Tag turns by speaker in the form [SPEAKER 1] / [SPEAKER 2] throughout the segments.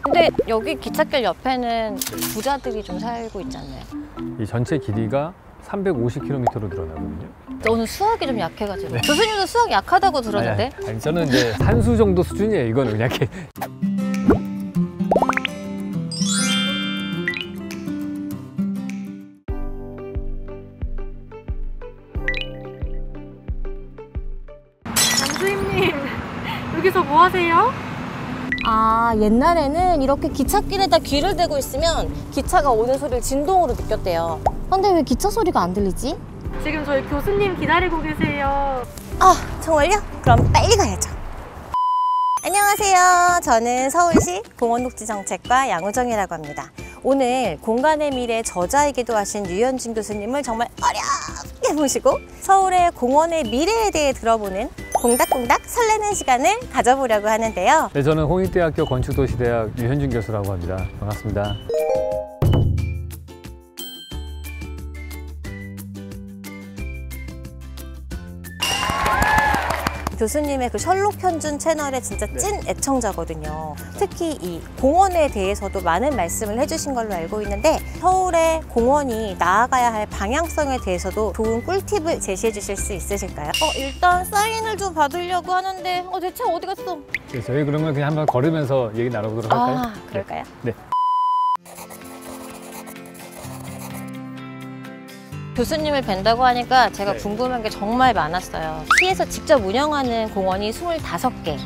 [SPEAKER 1] 근데 여기 기찻길 옆에는 부자들이 좀 살고 있지 않나요?
[SPEAKER 2] 이 전체 길이가 350km로 늘어나거든요.
[SPEAKER 1] 오늘 수학이 좀 약해가지고. 네. 교수님도 수학 약하다고 들었는데?
[SPEAKER 2] 아니, 저는 이제 산수 정도 수준이에요. 이건 그냥 이렇게.
[SPEAKER 3] 남주임님, 여기서 뭐 하세요?
[SPEAKER 1] 아, 옛날에는 이렇게 기찻길에다 귀를 대고 있으면 기차가 오는 소리를 진동으로 느꼈대요. 근데 왜 기차 소리가 안 들리지?
[SPEAKER 3] 지금 저희 교수님 기다리고 계세요.
[SPEAKER 1] 아, 정말요? 그럼 빨리 가야죠. 안녕하세요. 저는 서울시 공원녹지정책과 양우정이라고 합니다. 오늘 공간의 미래 저자이기도 하신 유현진 교수님을 정말 어렵게 모시고 서울의 공원의 미래에 대해 들어보는 콩닥콩닥 설레는 시간을 가져보려고 하는데요.
[SPEAKER 2] 네, 저는 홍익대학교 건축도시대학 유현진 교수라고 합니다. 반갑습니다.
[SPEAKER 1] 교수님의 그 셜록 현준 채널의 진짜 찐 애청자거든요. 특히 이 공원에 대해서도 많은 말씀을 해주신 걸로 알고 있는데 서울의 공원이 나아가야 할 방향성에 대해서도 좋은 꿀팁을 제시해 주실 수 있으실까요? 일단 사인을 좀 받으려고 하는데 대체 어디 갔어?
[SPEAKER 2] 네, 저희 그러면 그냥 한번 걸으면서 얘기 나눠보도록 할까요?
[SPEAKER 1] 아, 그럴까요?
[SPEAKER 2] 네.
[SPEAKER 1] 교수님을 뵌다고 하니까 제가
[SPEAKER 2] 네.
[SPEAKER 1] 궁금한 게 정말 많았어요. 시에서 직접 운영하는 공원이 25개,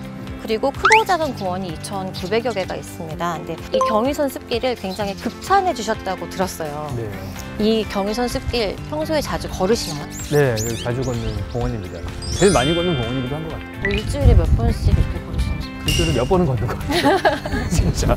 [SPEAKER 1] 그리고 크고 작은 공원이 2,900여 개가 있습니다. 근데 이 경의선 숲길을 굉장히 극찬해 주셨다고 들었어요.
[SPEAKER 2] 네.
[SPEAKER 1] 이 경의선 숲길 평소에 자주 걸으시나요?
[SPEAKER 2] 네, 여기 자주 걷는 공원입니다. 제일 많이 걷는 공원이기도 한 것 같아요.
[SPEAKER 1] 뭐 일주일에 몇 번씩 이렇게 걸으시나요?
[SPEAKER 2] 일주일에 몇 번은 걷는 것 같아요. 진짜.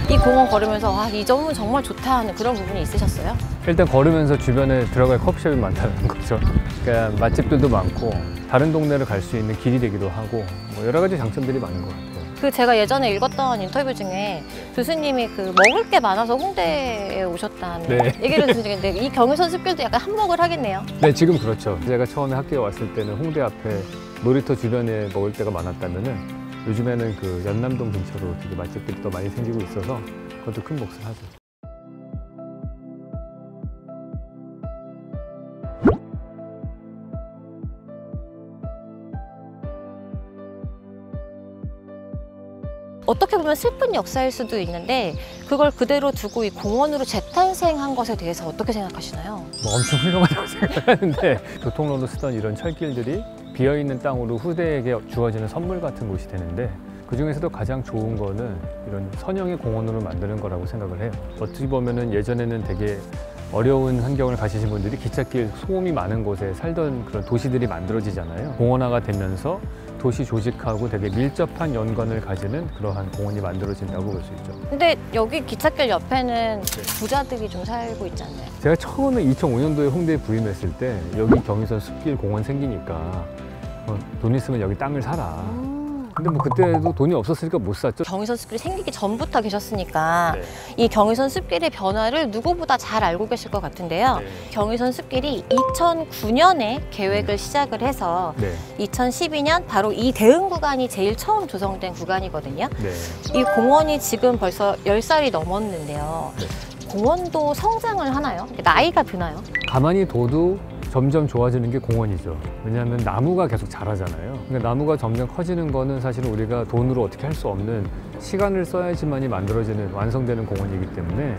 [SPEAKER 1] 이 공원 걸으면서 이 점은 정말 좋다 하는 그런 부분이 있으셨어요?
[SPEAKER 2] 일단 걸으면서 주변에 들어갈 커피숍이 많다는 거죠. 그러니까 맛집들도 많고 다른 동네를 갈 수 있는 길이 되기도 하고 뭐 여러 가지 장점들이 많은 것 같아요.
[SPEAKER 1] 제가 예전에 읽었던 인터뷰 중에 교수님이 먹을 게 많아서 홍대에 오셨다는
[SPEAKER 2] 네.
[SPEAKER 1] 얘기를 들었는데 이 경의선 숲길도 약간 한몫을 하겠네요.
[SPEAKER 2] 네, 지금 그렇죠. 제가 처음에 학교에 왔을 때는 홍대 앞에 놀이터 주변에 먹을 데가 많았다면은 요즘에는 그 연남동 근처로 되게 맛집들이 더 많이 생기고 있어서 그것도 큰 몫을 하죠.
[SPEAKER 1] 어떻게 보면 슬픈 역사일 수도 있는데 그걸 그대로 두고 이 공원으로 재탄생한 것에 대해서 어떻게 생각하시나요?
[SPEAKER 2] 뭐 엄청 훌륭하다고 생각하는데 교통로로 쓰던 이런 철길들이 비어있는 땅으로 후대에게 주어지는 선물 같은 곳이 되는데 그중에서도 가장 좋은 거는 이런 선형의 공원으로 만드는 거라고 생각을 해요. 어떻게 보면은 예전에는 되게 어려운 환경을 가지신 분들이 기찻길 소음이 많은 곳에 살던 그런 도시들이 만들어지잖아요. 공원화가 되면서 도시 조직하고 되게 밀접한 연관을 가지는 그러한 공원이 만들어진다고 볼 수 있죠.
[SPEAKER 1] 근데 여기 기찻길 옆에는 부자들이 좀 살고 있지 않나요?
[SPEAKER 2] 제가 처음에 2005년도에 홍대에 부임했을 때 여기 경의선 숲길 공원 생기니까 돈 있으면 여기 땅을 사라. 근데 뭐 그때도 돈이 없었으니까 못 샀죠.
[SPEAKER 1] 경의선 숲길이 생기기 전부터 계셨으니까
[SPEAKER 2] 네.
[SPEAKER 1] 이 경의선 숲길의 변화를 누구보다 잘 알고 계실 것 같은데요.
[SPEAKER 2] 네.
[SPEAKER 1] 경의선 숲길이 2009년에 계획을 시작을 해서
[SPEAKER 2] 네.
[SPEAKER 1] 2012년 바로 이 대응 구간이 제일 처음 조성된 구간이거든요.
[SPEAKER 2] 네.
[SPEAKER 1] 이 공원이 지금 벌써 10살이 넘었는데요.
[SPEAKER 2] 네.
[SPEAKER 1] 공원도 성장을 하나요? 나이가 드나요?
[SPEAKER 2] 가만히 둬도 점점 좋아지는 게 공원이죠. 왜냐하면 나무가 계속 자라잖아요. 그러니까 나무가 점점 커지는 거는 사실은 우리가 돈으로 어떻게 할 수 없는 시간을 써야지만이 만들어지는 완성되는 공원이기 때문에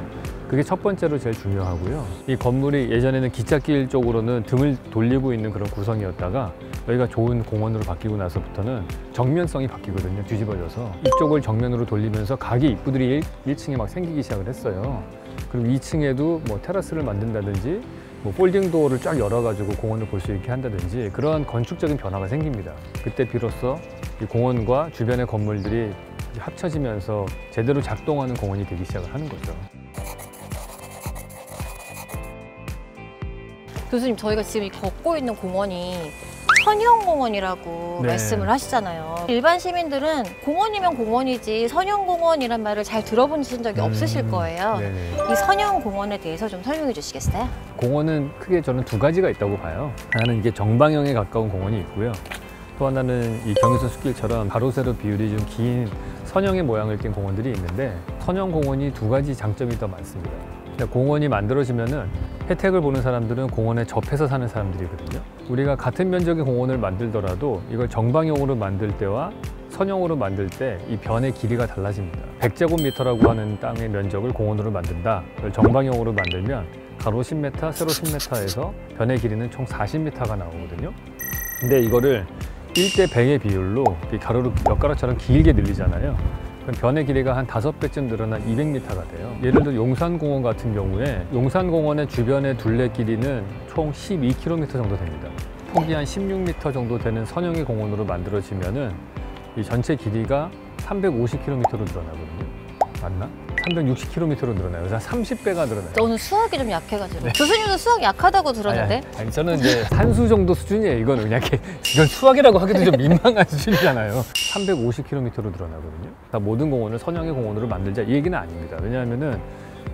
[SPEAKER 2] 그게 첫 번째로 제일 중요하고요. 이 건물이 예전에는 기찻길 쪽으로는 등을 돌리고 있는 그런 구성이었다가 여기가 좋은 공원으로 바뀌고 나서부터는 정면성이 바뀌거든요. 뒤집어져서 이쪽을 정면으로 돌리면서 가게 입구들이 1층에 막 생기기 시작을 했어요. 그리고 2층에도 뭐 테라스를 만든다든지 뭐 폴딩 도어를 쫙 열어가지고 공원을 볼 수 있게 한다든지 그러한 건축적인 변화가 생깁니다. 그때 비로소 이 공원과 주변의 건물들이 합쳐지면서 제대로 작동하는 공원이 되기 시작을 하는 거죠.
[SPEAKER 1] 교수님, 저희가 지금 걷고 있는 공원이 선형공원이라고
[SPEAKER 2] 네.
[SPEAKER 1] 말씀을 하시잖아요. 일반 시민들은 공원이면 공원이지 선형공원이란 말을 잘 들어보신 적이 없으실 거예요.
[SPEAKER 2] 네네.
[SPEAKER 1] 이 선형공원에 대해서 좀 설명해 주시겠어요?
[SPEAKER 2] 공원은 크게 저는 두 가지가 있다고 봐요. 하나는 이게 정방형에 가까운 공원이 있고요. 또 하나는 이 경의선 숲길처럼 가로 세로 비율이 좀 긴 선형의 모양을 띈 공원들이 있는데 선형 공원이 두 가지 장점이 더 많습니다. 공원이 만들어지면은 혜택을 보는 사람들은 공원에 접해서 사는 사람들이거든요. 우리가 같은 면적의 공원을 만들더라도 이걸 정방형으로 만들 때와 선형으로 만들 때 이 변의 길이가 달라집니다. 100제곱미터라고 하는 땅의 면적을 공원으로 만든다. 그걸 정방형으로 만들면 가로 10m, 세로 10m에서 변의 길이는 총 40m가 나오거든요. 근데 이거를 1대 100의 비율로 가로로 엿가락처럼 길게 늘리잖아요. 그럼 변의 길이가 한 5배쯤 늘어나 200m가 돼요. 예를 들어 용산공원 같은 경우에 용산공원의 주변의 둘레 길이는 총 12km 정도 됩니다. 폭이 한 16m 정도 되는 선형의 공원으로 만들어지면은 이 전체 길이가 350km로 늘어나거든요. 맞나? 360km로 늘어나요. 그래서 30배가 늘어나요.
[SPEAKER 1] 오늘 수학이 좀 약해가지고. 교수님도 수학 약하다고 들었는데?
[SPEAKER 2] 아니, 저는 이제 산수 정도 수준이에요. 이건 그냥 이건 수학이라고 하기도 좀 민망한 수준이잖아요. 350km로 늘어나거든요. 다 모든 공원을 선형의 공원으로 만들자 이 얘기는 아닙니다. 왜냐하면은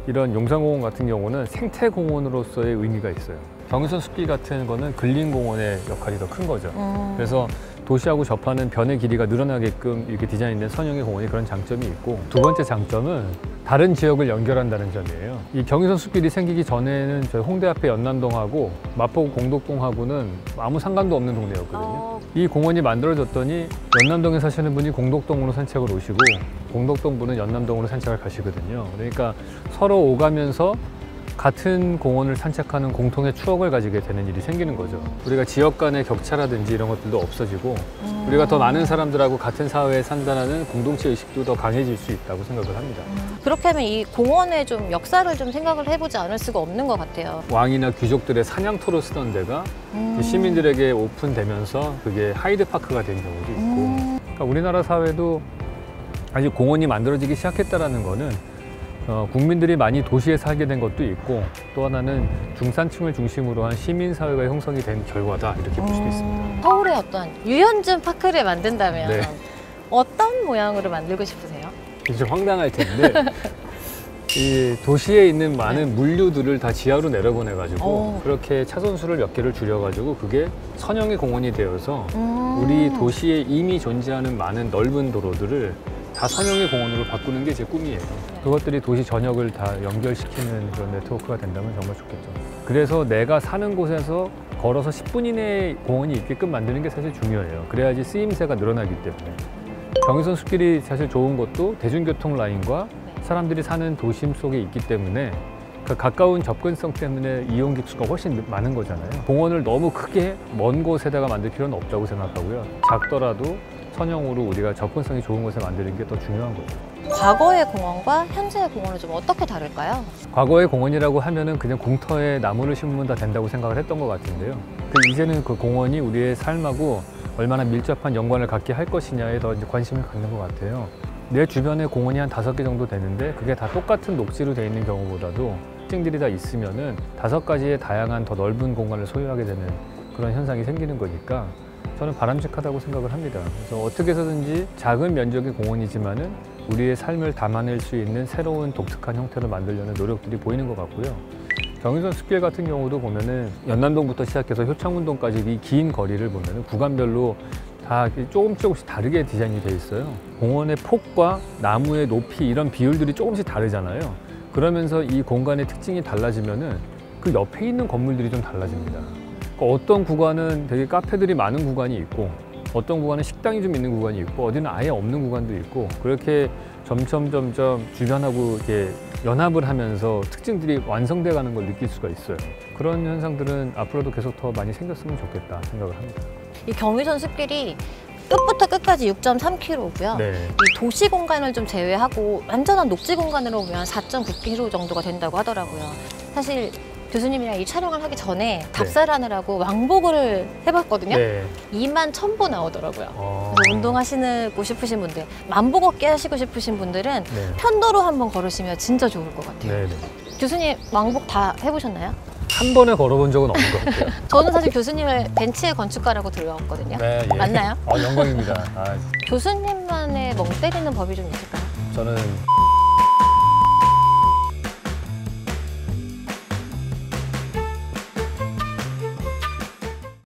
[SPEAKER 2] 이런 용산공원 같은 경우는 생태공원으로서의 의미가 있어요. 경의선 숲길 같은 거는 근린공원의 역할이 더 큰 거죠. 그래서 도시하고 접하는 변의 길이가 늘어나게끔 이렇게 디자인된 선형의 공원이 그런 장점이 있고, 두 번째 장점은 다른 지역을 연결한다는 점이에요. 이 경의선 숲길이 생기기 전에는 저희 홍대 앞에 연남동하고 마포구 공덕동하고는 아무 상관도 없는 동네였거든요. 이 공원이 만들어졌더니 연남동에 사시는 분이 공덕동으로 산책을 오시고 공덕동 분은 연남동으로 산책을 가시거든요. 그러니까 서로 오가면서 같은 공원을 산책하는 공통의 추억을 가지게 되는 일이 생기는 거죠. 우리가 지역 간의 격차라든지 이런 것들도 없어지고 우리가 더 많은 사람들하고 같은 사회에 산다는 공동체 의식도 더 강해질 수 있다고 생각을 합니다.
[SPEAKER 1] 그렇게 하면 이 공원의 좀 역사를 좀 생각을 해보지 않을 수가 없는 것 같아요.
[SPEAKER 2] 왕이나 귀족들의 사냥터로 쓰던 데가 시민들에게 오픈되면서 그게 하이드파크가 된 경우도 있고, 그러니까 우리나라 사회도 아직 공원이 만들어지기 시작했다는 거는 국민들이 많이 도시에 살게 된 것도 있고, 또 하나는 중산층을 중심으로 한 시민사회가 형성이 된 결과다, 이렇게 볼 수도 있습니다.
[SPEAKER 1] 서울에 어떤 유현진 파크를 만든다면
[SPEAKER 2] 네.
[SPEAKER 1] 어떤 모양으로 만들고 싶으세요?
[SPEAKER 2] 좀 황당할 텐데 이 도시에 있는 많은 물류들을 다 지하로 내려보내가지고 그렇게 차선수를 몇 개를 줄여가지고 그게 선형의 공원이 되어서 우리 도시에 이미 존재하는 많은 넓은 도로들을 다 선형의 공원으로 바꾸는 게 제 꿈이에요. 그것들이 도시 전역을 다 연결시키는 그런 네트워크가 된다면 정말 좋겠죠. 그래서 내가 사는 곳에서 걸어서 10분 이내에 공원이 있게끔 만드는 게 사실 중요해요. 그래야지 쓰임새가 늘어나기 때문에. 경의선 숲길이 사실 좋은 것도 대중교통 라인과 사람들이 사는 도심 속에 있기 때문에 그 가까운 접근성 때문에 이용객 수가 훨씬 많은 거잖아요. 공원을 너무 크게 먼 곳에다가 만들 필요는 없다고 생각하고요. 작더라도 선형으로 우리가 접근성이 좋은 곳에 만드는 게 더 중요한 거죠.
[SPEAKER 1] 과거의 공원과 현재의 공원은 좀 어떻게 다를까요?
[SPEAKER 2] 과거의 공원이라고 하면은 그냥 공터에 나무를 심으면 다 된다고 생각을 했던 것 같은데요. 이제는 그 공원이 우리의 삶하고 얼마나 밀접한 연관을 갖게 할 것이냐에 더 이제 관심을 갖는 것 같아요. 내 주변에 공원이 한 5개 정도 되는데 그게 다 똑같은 녹지로 돼 있는 경우보다도 특징들이 다 있으면은 5가지의 다양한 더 넓은 공간을 소유하게 되는 그런 현상이 생기는 거니까 저는 바람직하다고 생각을 합니다. 그래서 어떻게 해서든지 작은 면적의 공원이지만은 우리의 삶을 담아낼 수 있는 새로운 독특한 형태를 만들려는 노력들이 보이는 것 같고요. 경의선 숲길 같은 경우도 보면은 연남동부터 시작해서 효창운동까지 이 긴 거리를 보면은 구간별로 다 조금씩 다르게 디자인이 돼 있어요. 공원의 폭과 나무의 높이 이런 비율들이 조금씩 다르잖아요. 그러면서 이 공간의 특징이 달라지면은 그 옆에 있는 건물들이 좀 달라집니다. 그러니까 어떤 구간은 되게 카페들이 많은 구간이 있고 어떤 구간은 식당이 좀 있는 구간이 있고 어디는 아예 없는 구간도 있고 그렇게 점점 주변하고 이렇게 연합을 하면서 특징들이 완성돼 가는 걸 느낄 수가 있어요. 그런 현상들은 앞으로도 계속 더 많이 생겼으면 좋겠다 생각을 합니다.
[SPEAKER 1] 이 경의선 숲길이 끝부터 끝까지 6.3km고요.
[SPEAKER 2] 네.
[SPEAKER 1] 이 도시 공간을 좀 제외하고 완전한 녹지 공간으로 보면 4.9km 정도가 된다고 하더라고요. 사실 교수님이랑 이 촬영을 하기 전에 답사를 하느라고 왕복을 해봤거든요.
[SPEAKER 2] 네.
[SPEAKER 1] 21,000보 나오더라고요. 그래서 운동하시고 싶으신 분들, 만보 걷기 하시고 싶으신 분들은
[SPEAKER 2] 네.
[SPEAKER 1] 편도로 한번 걸으시면 진짜 좋을 것 같아요.
[SPEAKER 2] 네.
[SPEAKER 1] 교수님 왕복 다 해보셨나요?
[SPEAKER 2] 한 번에 걸어본 적은 없는 것 같아요.
[SPEAKER 1] 저는 사실 교수님을 벤치의 건축가라고 들어왔거든요.
[SPEAKER 2] 네, 예.
[SPEAKER 1] 맞나요?
[SPEAKER 2] 영광입니다.
[SPEAKER 1] 교수님만의 멍 때리는 법이 좀 있을까요?
[SPEAKER 2] 저는